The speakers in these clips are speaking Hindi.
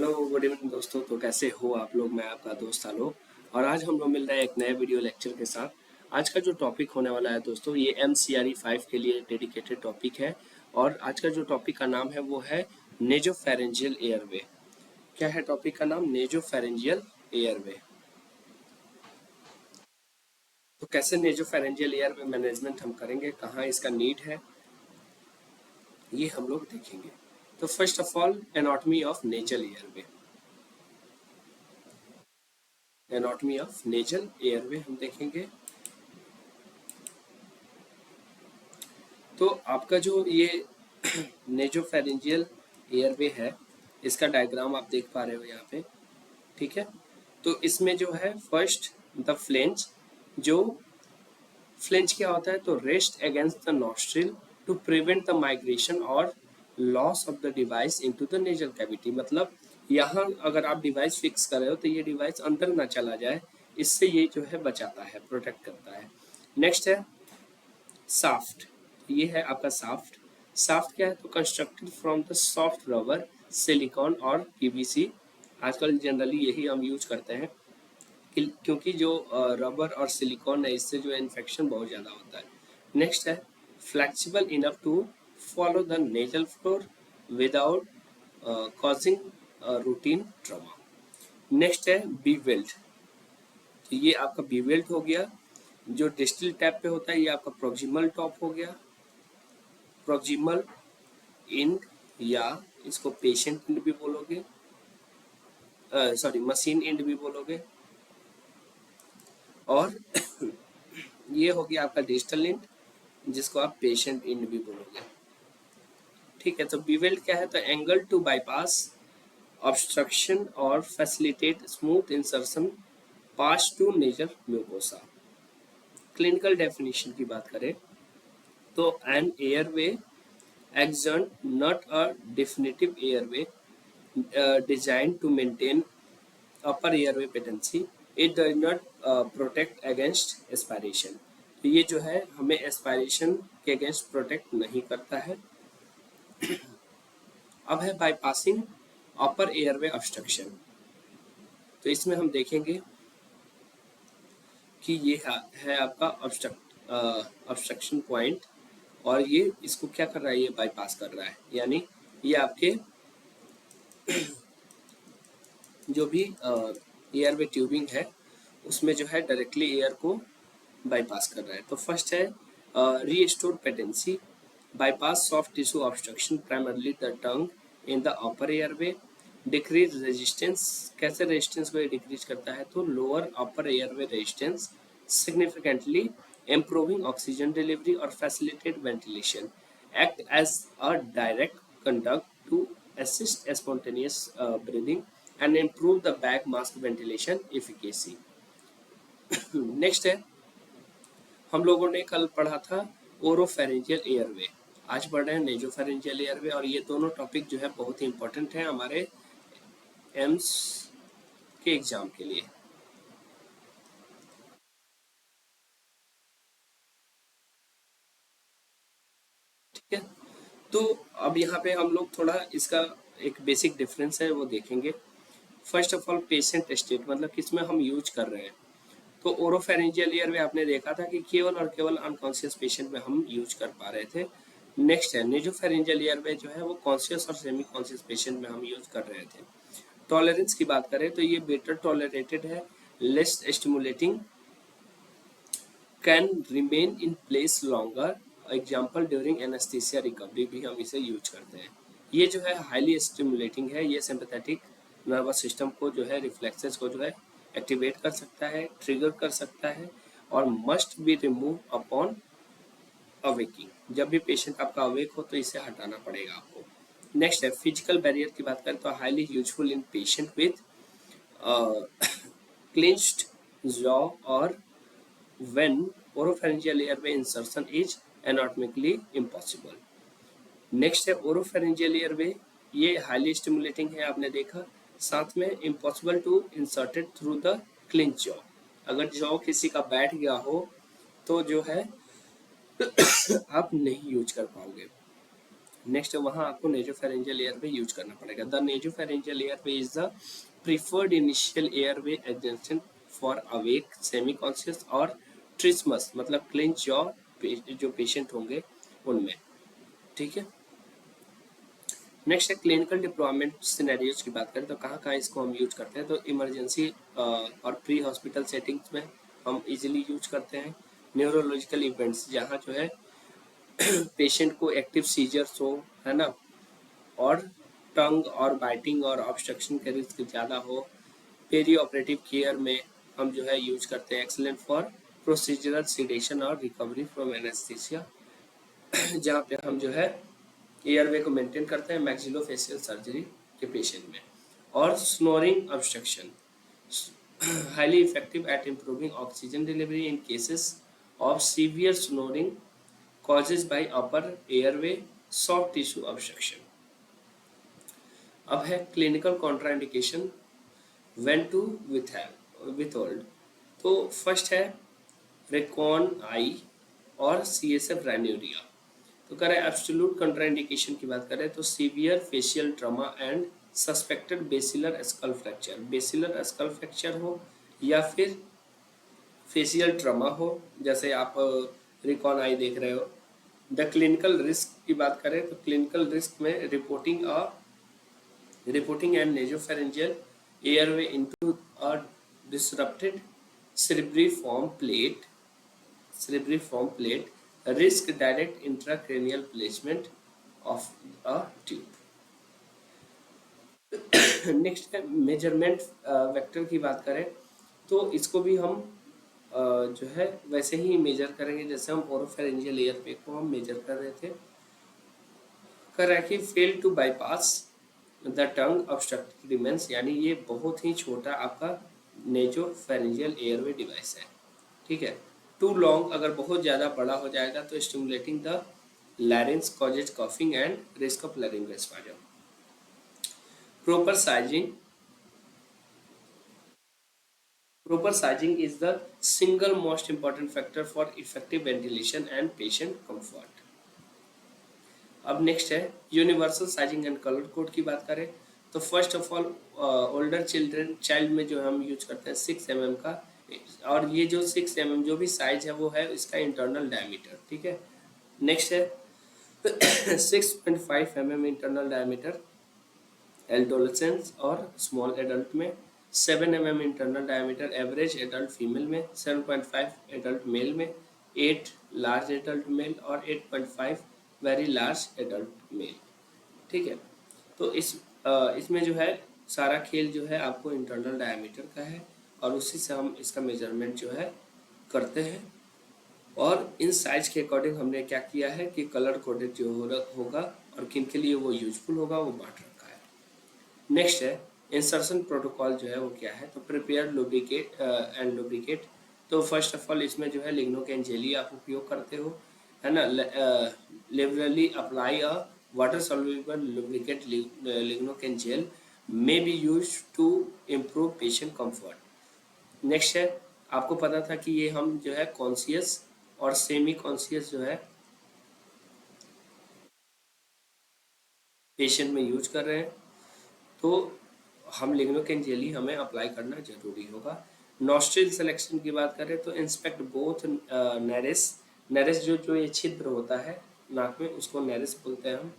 हेलो गुड इवनिंग दोस्तों। तो कैसे हो आप लोग। मैं आपका दोस्त आलोक और आज हम लोग मिल रहे हैं एक नए वीडियो लेक्चर के साथ। आज का जो टॉपिक होने वाला है दोस्तों, ये MCRE 5 के लिए डेडिकेटेड टॉपिक है। और आज का जो टॉपिक का नाम है वो है नेजोफेरेंजियल एयरवे। क्या है टॉपिक का नाम? Nasopharyngeal airway. तो कैसे नेजोफेरेंजियल एयरवे मैनेजमेंट हम करेंगे, कहाँ इसका नीड है, ये हम लोग देखेंगे। तो first of all anatomy of nasal airway. Anatomy of nasal airway हम देखेंगे। तो आपका जो ये नेजोफेरेंजियल एयरवे है, इसका डायग्राम आप देख पा रहे हो यहाँ पे, ठीक है। तो इसमें जो है फर्स्ट द फ्लेंज। जो फ्लेंज क्या होता है? तो rest against the nostril to prevent the migration और loss of the device into the nasal cavity. मतलब यहाँ अगर आप डिवाइस फिक्स कर रहे हो तो ये डिवाइस अंदर ना चला जाए, इससे ये जो है बचाता है, प्रोटेक्ट करता है। नेक्स्ट है साफ्ट। ये है आपका साफ्ट। साफ्ट क्या है? तो constructed from the soft rubber, silicon और पीवीसी। आजकल जनरली यही हम यूज करते हैं क्योंकि जो रबर और सिलिकॉन है, इससे जो इन्फेक्शन बहुत ज़्यादा होता है। नेक्स्ट है flexible enough to follow the nasal floor without causing routine trauma. Next है बी वेल्ट। तो ये आपका बी वेल्ट हो गया। जो डिस्टल टैप पे होता है ये आपका प्रोक्सिमल टॉप हो गया, प्रोक्सिमल इंड, या इसको पेशेंट इंड भी बोलोगे, सॉरी मशीन इंड भी बोलोगे। और ये हो गया आपका डिजिटल इंड, जिसको आप पेशेंट इंड भी बोलोगे, ठीक है। तो बीवेल्ट क्या है? तो एंगल टू बाईपास ऑब्स्ट्रक्शन और facilitate smooth insertion past to nasal mucosa. Clinical definition की बात करें तो an airway exert not a definitive airway designed to maintain upper airway patency. It does not protect against aspiration. तो ये जो है हमें एस्पायरेशन के अगेंस्ट प्रोटेक्ट नहीं करता है। अब है बाईपासिंग अपर एयरवे ऑब्स्ट्रक्शन। तो इसमें हम देखेंगे कि ये है आपका ऑब्स्ट्रक्शन पॉइंट, और ये इसको क्या कर रहा है? ये बाईपास कर रहा है। यानी ये आपके जो भी एयरवे ट्यूबिंग है उसमें जो है डायरेक्टली एयर को बाईपास कर रहा है। तो फर्स्ट है restore patency, bypass soft tissue obstruction primarily the tongue in the upper airway. Decrease resistance. कैसे रेजिस्टेंस को डिक्रीज करता है? तो lower upper airway resistance significantly improving oxygen delivery or facilitate ventilation, act as a direct conduct to assist spontaneous breathing and improve the back mask ventilation efficacy. Next है, हम लोगों ने कल पढ़ा था ओरोफेरेंजियल एयरवे, आज पढ़ रहे हैं नेजोफेरेंजियल एयरवे। और ये दोनों टॉपिक जो है बहुत ही इंपॉर्टेंट है हमारे एम्स के एग्जाम के लिए। ठीक है, तो अब यहाँ पे हम लोग थोड़ा इसका एक बेसिक डिफरेंस है वो देखेंगे। First of all patient state, मतलब किसमें हम यूज कर रहे हैं। तो ओरोफेरेंजियल एयरवे आपने देखा था कि केवल और केवल अनकॉन्शियस पेशेंट में हम यूज कर पा रहे थे। नेक्स्ट है नेजोफेरेंजियल एयरवे, जो है वो कॉन्शियस और सेमी कॉन्शियस पेशेंट में हम यूज कर रहे थे। टॉलरेंस की बात करें तो ये बेटर टॉलरेटेड है, less stimulating, can remain in place longer. Example during anaesthesia recovery भी हम इसे यूज करते हैं। ये जो है हाईली स्टिमुलेटिंग है, ये सिंपैथेटिक नर्वस सिस्टम को जो है, रिफ्लेक्सेस को जो है एक्टिवेट कर सकता है, ट्रिगर कर सकता है, और must be remove upon awaking. जब भी पेशेंट आपका अवेक हो तो इसे हटाना पड़ेगा आपको। नेक्स्ट है फिजिकल बैरियर की बात करें तो highly useful in patient with clenched jaw और when oropharyngeal airway insertion is anatomically impossible. Next है ओरोफेरेंजियल एयरवे, ये हाईली स्टिमुलेटिंग है, आपने देखा। साथ में impossible to inserted through the clench jaw. अगर जॉ किसी का बैठ गया हो तो जो है आप नहीं यूज कर पाओगे। नेक्स्ट वहाँ आपको नेजोफेरेंजियल एयरवे यूज करना पड़ेगा। The nasopharyngeal airway is the preferred initial airway adjacent for awake, semi conscious और ट्रिस्मस, मतलब क्लिंच जॉ जो पेशेंट होंगे उनमें, ठीक है। नेक्स्ट है क्लिनिकल डिप्लॉयमेंट सिनेरियोज की बात करें तो कहाँ कहाँ इसको हम यूज करते हैं, तो इमरजेंसी और प्री हॉस्पिटल सेटिंग्स में हम इजीली यूज करते हैं। न्यूरोलॉजिकल इवेंट्स जहाँ जो है पेशेंट को एक्टिव सीजर्स हो, है ना, और टंग और बाइटिंग और ऑब्स्ट्रक्शन के रिस्क ज़्यादा हो। पेरी ऑपरेटिव केयर में हम जो है यूज करते हैं। एक्सीलेंट फॉर प्रोसीजरल सिडेशन और रिकवरी फ्रॉम एनेस्थीसिया, जहाँ पे हम जो है एयरवे को मेंटेन करते हैं मैक्सिलोफेशियल सर्जरी के पेशेंट में। और snoring obstruction highly effective at improving oxygen delivery in cases of severe snoring causes by upper airway soft tissue obstruction. अब है clinical contraindication when to withhold. तो फर्स्ट है रेकॉन आई और CSF रैन्यूरिया। तो करें एब्सोल्यूट कंट्राइंडिकेशन की बात करें तो severe facial trauma and suspected basilar skull fracture, basilar skull fracture हो या फिर फेशियल ट्रॉमा हो, जैसे आप रिकॉन आई देख रहे हो। द क्लिनिकल रिस्क की बात करें तो क्लिनिकल रिस्क में reporting and nasopharyngeal airway into a disrupted cerebriform plate, risk direct intracranial placement of a tube. Next है मेजरमेंट वेक्टर की बात करें तो इसको भी हम जो है वैसे ही मेजर करेंगे जैसे हम ओरोफेरेंजियल एयरवे को हम मेजर कर रहे थे। कर रहा है कि fail to bypass the tongue obstructed remains, यानी ये बहुत ही छोटा आपका नेजोफेरेंजियल एयरवे डिवाइस है, ठीक है। टू लॉन्ग, अगर बहुत ज़्यादा बड़ा हो जाएगा तो stimulating the larynx causes coughing and risk of laryngospasm. Proper sizing is the single most important factor for effective ventilation and patient comfort. अब नेक्स्ट है universal sizing and colour code की बात करें तो first of all older child में जो हम यूज करते हैं 6 mm का, और ये जो 6 mm जो भी साइज है वो है इसका इंटरनल डायमीटर, ठीक है। नेक्स्ट है 6.5 mm इंटरनल डायमीटर एडोलेसेंस और स्मॉल एडल्ट में, 7 mm internal diameter average adult female में, 7.5 एडल्ट मेल में, 8 लार्ज एडल्ट मेल और 8.5 वेरी लार्ज एडल्ट मेल, ठीक है। तो इसमें जो है सारा खेल जो है आपको इंटरनल डायमीटर का है और उसी से हम इसका मेजरमेंट जो है करते हैं। और इन साइज के अकॉर्डिंग हमने क्या किया है कि कलर कोडेड जो होगा और किन के लिए वो यूजफुल होगा वो बांट रखा है। नेक्स्ट है इंसर्शन प्रोटोकॉल जो है वो क्या है, तो प्रिपेयर लुब्रिकेट एंड लुब्रिकेट। तो फर्स्ट ऑफ ऑल इसमें जो है लिग्नोकेन जेली आप उपयोग करते हो, है ना। Liberally apply a water soluble lubricate lignocaine gel may be use to improve patient comfort. Next है आपको पता था कि ये हम जो है कॉन्शियस और सेमी कॉन्शियस जो है पेशेंट में यूज कर रहे हैं, तो हम लिग्नोकेन जेली हमें अप्लाई करना जरूरी होगा। नॉस्ट्रिल सिलेक्शन की बात करें तो इंस्पेक्ट बोथ नैरिस जो ये छिद्र होता है नाक में उसको नैरिस बोलते हैं हम।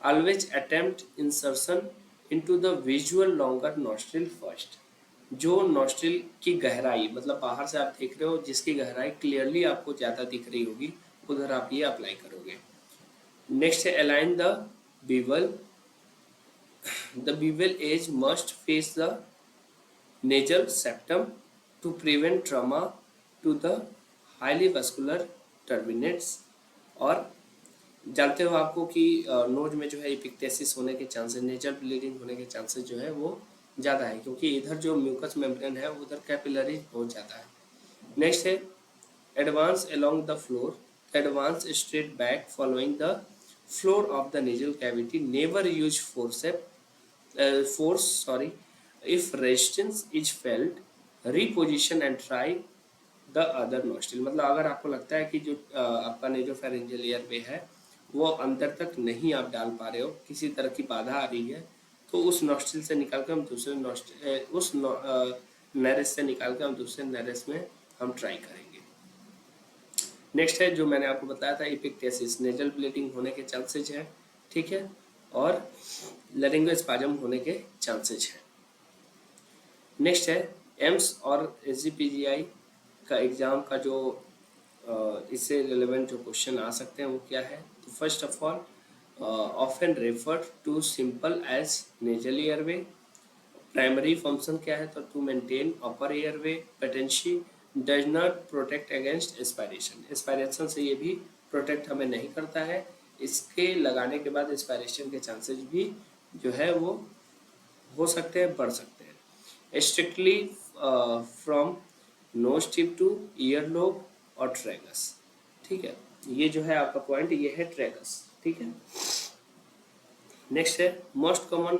Always attempt insertion into the visual longer nostril first, जो नॉस्ट्रिल की गहराई मतलब बाहर से आप देख रहे हो जिसकी गहराई क्लियरली आपको ज़्यादा दिख रही होगी उधर आप ये अप्लाई करोगे। नेक्स्ट है align the bevel, the bevel edge must face the nasal septum to prevent trauma to the highly vascular terminates। और जानते हो आपको कि नोज में जो है इपिक्टेसिस होने के चांसेस, नेजल ब्लीडिंग होने के चांसेस जो है वो ज़्यादा है क्योंकि इधर जो म्यूकस मेम्ब्रेन है उधर कैपिलरी बहुत ज़्यादा है। नेक्स्ट है advance along the floor, advance straight back following the floor of the nasal cavity, never use force if resistance is felt, reposition and try the other nostril। मतलब अगर आपको लगता है कि जो आपका नेजोफेरेंजियल एयरवे है वो अंदर तक नहीं आप डाल पा रहे हो, किसी तरह की बाधा आ रही है, तो उस नॉस्ट्रिल से निकाल कर हम दूसरे नैरेस से निकाल कर हम दूसरे नैरेस में हम ट्राई करेंगे। नेक्स्ट है जो मैंने आपको बताया था एपिक्टेसिस, नेजल ब्लीडिंग होने के चांसेज है, ठीक है, और लैरिंगोस्पाज्म होने के चांसेज है। नेक्स्ट है एम्स और एसजीपीजीआई का एग्जाम का जो इससे रिलेवेंट जो क्वेश्चन आ सकते हैं वो क्या है। तो first of all, often referred to simple as nasal airway. Primary function क्या है, तो to maintain upper airway patency, does not protect against aspiration. Aspiration से ये भी प्रोटेक्ट हमें नहीं करता है, इसके लगाने के बाद एस्पायरेशन के चांसेस भी जो है वो हो सकते हैं, बढ़ सकते हैं। Strictly from knows tip two ear lobe और ट्रेगस, ठीक है, ये जो है आपका पॉइंट ये है ट्रेगस, ठीक है। नेक्स्ट है most common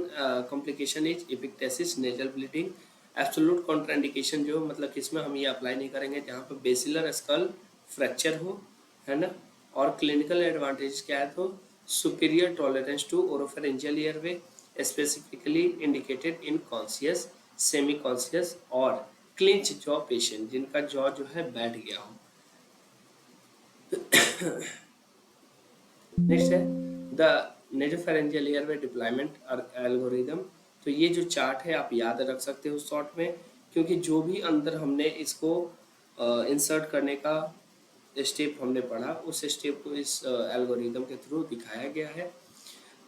complication is epistaxis nasal bleeding. Absolute contraindication जो मतलब किसमें हम ये अप्लाई नहीं करेंगे, जहाँ पर बेसिलर स्कल फ्रैक्चर हो, है ना। और क्लिनिकल एडवांटेज क्या है, तो superior tolerance to oropharyngeal airway, specifically indicated in conscious, semi conscious और क्लिंच जॉ पेशेंट, जिनका जॉ जो है बैठ गया हो। नेक्स्ट है the nasopharyngeal airway deployment algorithm. तो ये जो चार्ट है आप याद रख सकते हो शॉर्ट में, क्योंकि जो भी अंदर हमने इसको इंसर्ट करने का स्टेप हमने पढ़ा, उस स्टेप को इस एल्गोरिदम के थ्रू दिखाया गया है।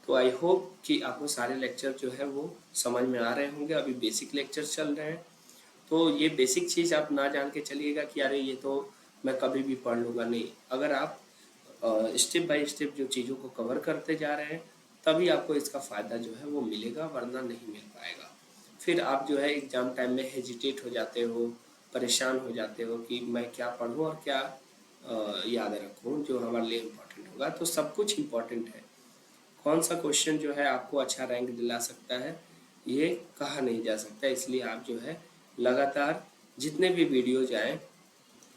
तो आई होप कि आपको सारे लेक्चर जो है वो समझ में आ रहे होंगे। अभी बेसिक लेक्चर चल रहे हैं, तो ये बेसिक चीज़ आप ना जान के चलिएगा कि अरे ये तो मैं कभी भी पढ़ लूँगा, नहीं। अगर आप स्टेप बाय स्टेप जो चीज़ों को कवर करते जा रहे हैं, तभी आपको इसका फ़ायदा जो है वो मिलेगा, वरना नहीं मिल पाएगा। फिर आप जो है एग्ज़ाम टाइम में हेजिटेट हो जाते हो, परेशान हो जाते हो कि मैं क्या पढ़ूँ और क्या याद रखूँ जो हमारे लिए इम्पोर्टेंट होगा। तो सब कुछ इम्पोर्टेंट है, कौन सा क्वेश्चन जो है आपको अच्छा रैंक दिला सकता है ये कहा नहीं जा सकता। इसलिए आप जो है लगातार जितने भी वीडियोज आएँ,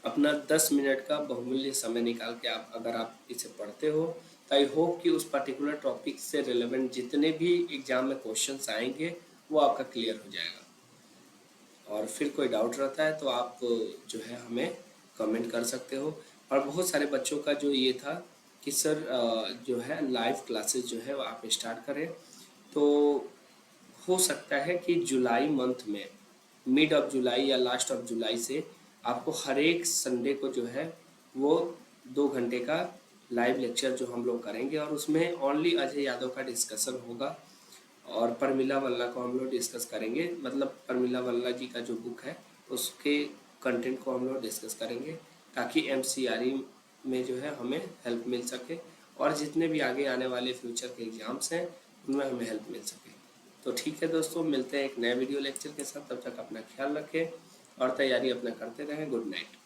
अपना 10 मिनट का बहुमूल्य समय निकाल के आप अगर आप इसे पढ़ते हो, तो आई होप कि उस पर्टिकुलर टॉपिक से रिलेवेंट जितने भी एग्जाम में क्वेश्चंस आएंगे वो आपका क्लियर हो जाएगा। और फिर कोई डाउट रहता है तो आप जो है हमें कमेंट कर सकते हो। और बहुत सारे बच्चों का जो ये था कि सर जो है लाइव क्लासेस जो है आप स्टार्ट करें, तो हो सकता है कि जुलाई मंथ में मिड ऑफ जुलाई या लास्ट ऑफ जुलाई से आपको हर एक संडे को जो है वो 2 घंटे का लाइव लेक्चर जो हम लोग करेंगे, और उसमें ओनली अजय यादव का डिस्कशन होगा और परमिला वल्ला को हम लोग डिस्कस करेंगे। मतलब परमिला वल्ला जी का जो बुक है उसके कंटेंट को हम लोग डिस्कस करेंगे, ताकि एमसीआरई में जो है हमें हेल्प मिल सके, और जितने भी आगे आने वाले फ्यूचर के एग्ज़ाम्स हैं उनमें हमें हेल्प मिल सके। तो ठीक है दोस्तों, मिलते हैं एक नए वीडियो लेक्चर के साथ। तब तक अपना ख्याल रखें और तैयारी अपना करते रहें। Good night.